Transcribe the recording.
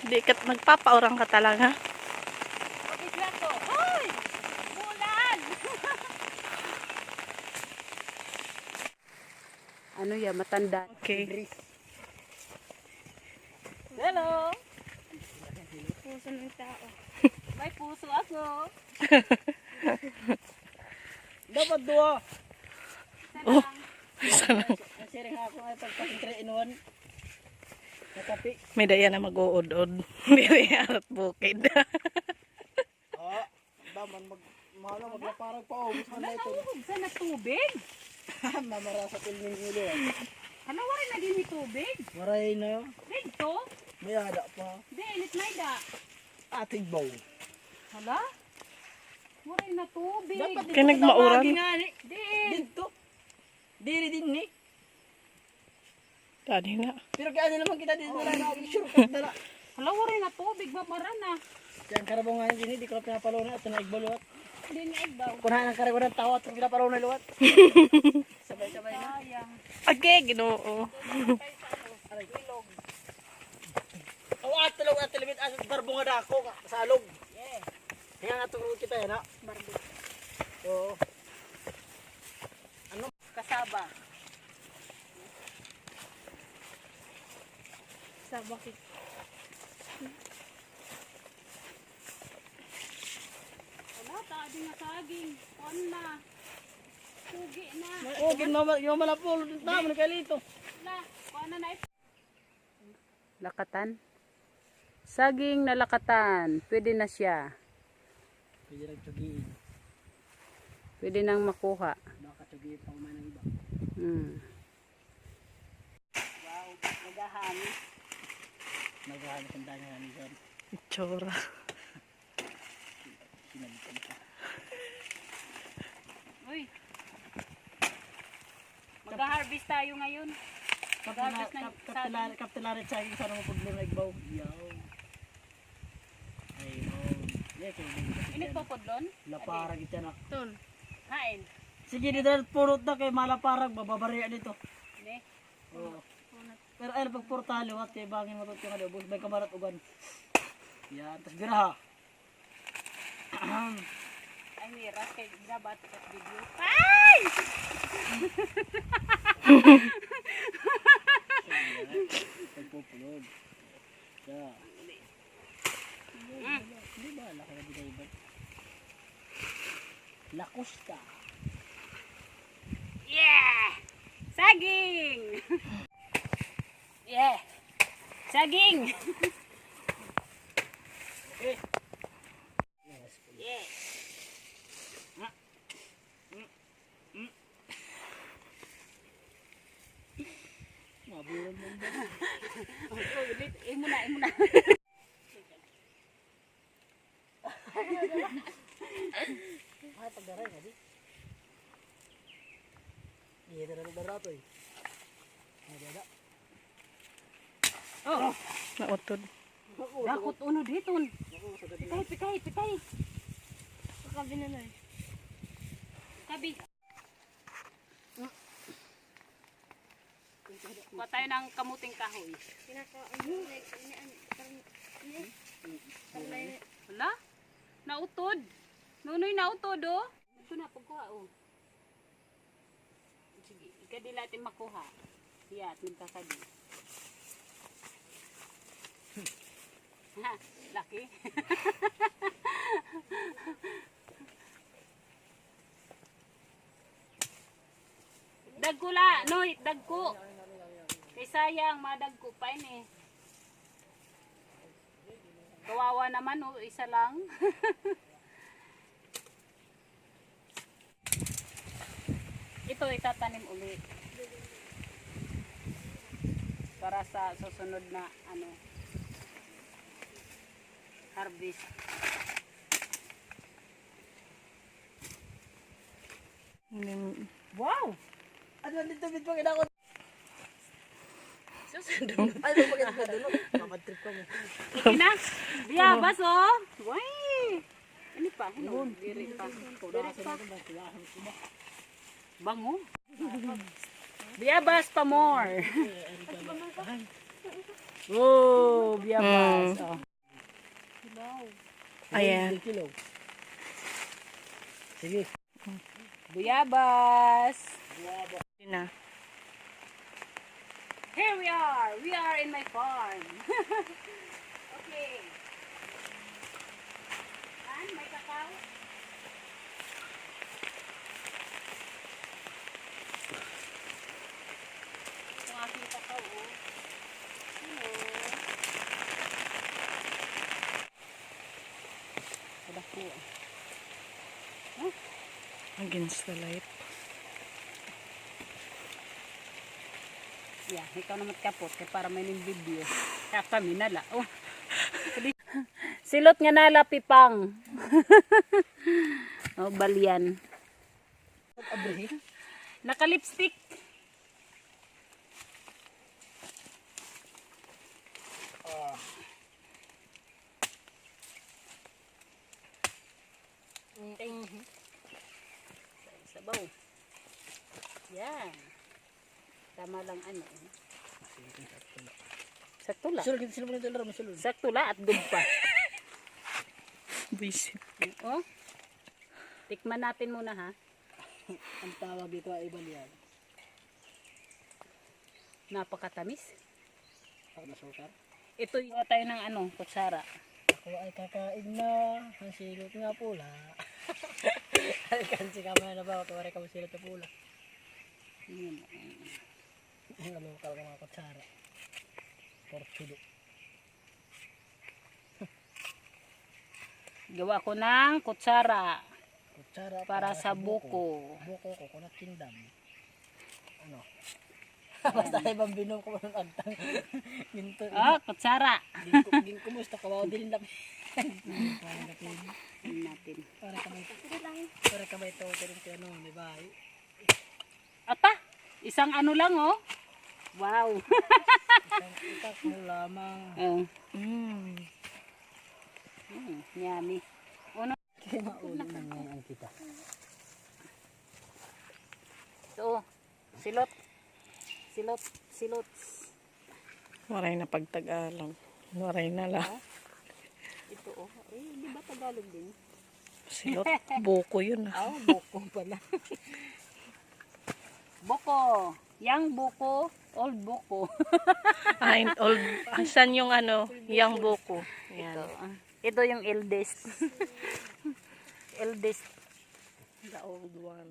Di ka nagpapaurang ka talaga. Bigla ko. Hoy! Bulan! Ano yan? Matanda. Okay. Hello! Puso ng tao. May puso ako. Dapat dua. Oh. Isa lang. Nasiring ako ay pagpasintri inuwan. Nakapi. May daya na mag-uod-od. Diri arat bukid. Daman maglaparag pa. Ubus man na ito. Saan na tubig? Mamara sa tilming ulo. Ano warin na din tubig? Maray na yun. Dito? May ada pa. Di, init na ida. Ating bow. Hala? Warin na tubig. Dapat Kaya nagmauran. Di. Dito. Diri din ni. Tadi nga. Pero kaya naman kita dito wala na. Shortcut na. Hala, warin na tubig. Babara na. Kaya ang karabaw nga yun, di ko na pinapalo na. Ito na igbaluat. Hindi nga igbaw. Kunahan ang karabaw ng tawat. Kung pinapalo na luwat. Sabay-sabay na. Sayang. Okay, Ginoo. At talong at talibit at barbo nga dako sa alog. Yeah. Kaya nga tungkol kita yan ha. Barbo. Oo. Kasaba. Kasaba kit. Wala, tadi nga saging. On na. Pugi na. Oo, yung malapol. Tama na kalito. Wala, kuha na na. Lakatan. Saging na lakatan. Pwede na siya. Pwede lang tugiin. Pwede nang makuha. Baka tugiin pa umay ng iba. Wow, nagahani. Naghahanap ang dami namin dyan. Tsura. Sinabitan pa. Uy. Mag-harvest tayo ngayon. Mag-harvest ng saging. Kaptilarit sa akin sana mo pagbuno na igbaw. Yaw. Ayun. Yes, Init po podlon? laparag ito na. Tun. Hain. Sige, dito purot na kay malaparag. Bababariya dito. Ne. Oo. Pero ayun, pag portalo at kay bangin mo ito yung adobos. May kamarat ugan. Yan. Tapos biraha. Ay, miras kay gabat sa video. Ay! Pagpupulog. Yeah. Hindi ba? Laki na binayban. Lakusta. Yeah! Saging! Yeah! Saging! Okay. Yeah! Mabulan mo ba? Imo na, imo na. Ay, pagdaray nga di. Iya na darato eh. Nagada. Oh! Nautod. Dakot uno dito. Pitay, pitay, pitay. Kabi na na eh. Kabi. Kuha tayo ng kamuting kahoy. Wala? Nautod. Nunoy nautod oh. Ito na, pagkuha oh. Sige, ikadi natin makuha. Hiyat, magkakadi. Ha, laki. Dagko la, noy, dagko. Kay sayang, madagko pa ini. Kawawa naman oh, isa lang. Ito itatanim ulit. Para sa susunod na ano harvest. Wow! Ano dito bit pag inakot? Susunod. Ano pag inakot dulo? Mamadtrip ka mo. Okay na. Biyabas oh. Wai. Ini pa, ano? Diri pa. Diri pa. Bango. Biyabas pa more. Oh, biyabas. Oh. Ayan. Kilo. Sige. Buyabas. Yun na. Here we are. We are in my farm. Okay. And may kakao. Ang aking kakao. Oh. Hello. Kadako. Against the light. Yeah, ikaw naman kapot kaya para may ning video. Kaya kami nala. Oh. Silot nga nala pipang. Oh, balyan. Abre. Naka-lipstick. Sabaw. Yan. Tama lang ano. Sakto la. Sulod kita sila mo nito laro, masulod. Sakto la at gumpa. Visit. Oh. Tikman natin muna ha. Ang tawag dito ay balyan. Napakatamis. Ang nasukar. Ito yung tayo ng ano, kutsara. Ako ay kakain na. Ang silot nga pula. Ay kansi ka man na ba? Kawari ka silot na pula. Yun. Ang lokal ka mga kutsara. Portudo. Gawa ko ng kutsara Kutsara para sa buko. Buko ko kunat tindam. Ano? Basta ibang binom ko ng agtang. Ginto. Ah, kutsara. Ging kumusta ka ba din lang. Tingnan natin. Para ka may to din kay ano, di ba? Ata, isang ano lang oh. Wow. Isang itak mo lamang. Oh. Yummy. Uno. Kaya maulo na ngayon kita. So, silot. Silot. Silot. Waray na pagtagalang. Waray na lang. Ito oh. Eh, di ba Tagalog din? Silot. Buko yun ah. Oh, buko pala. Buko. Yang buko, old buko. Ay, old. Saan yung ano? Yung buko. Yan. Ito yung eldest. Eldest. The old one.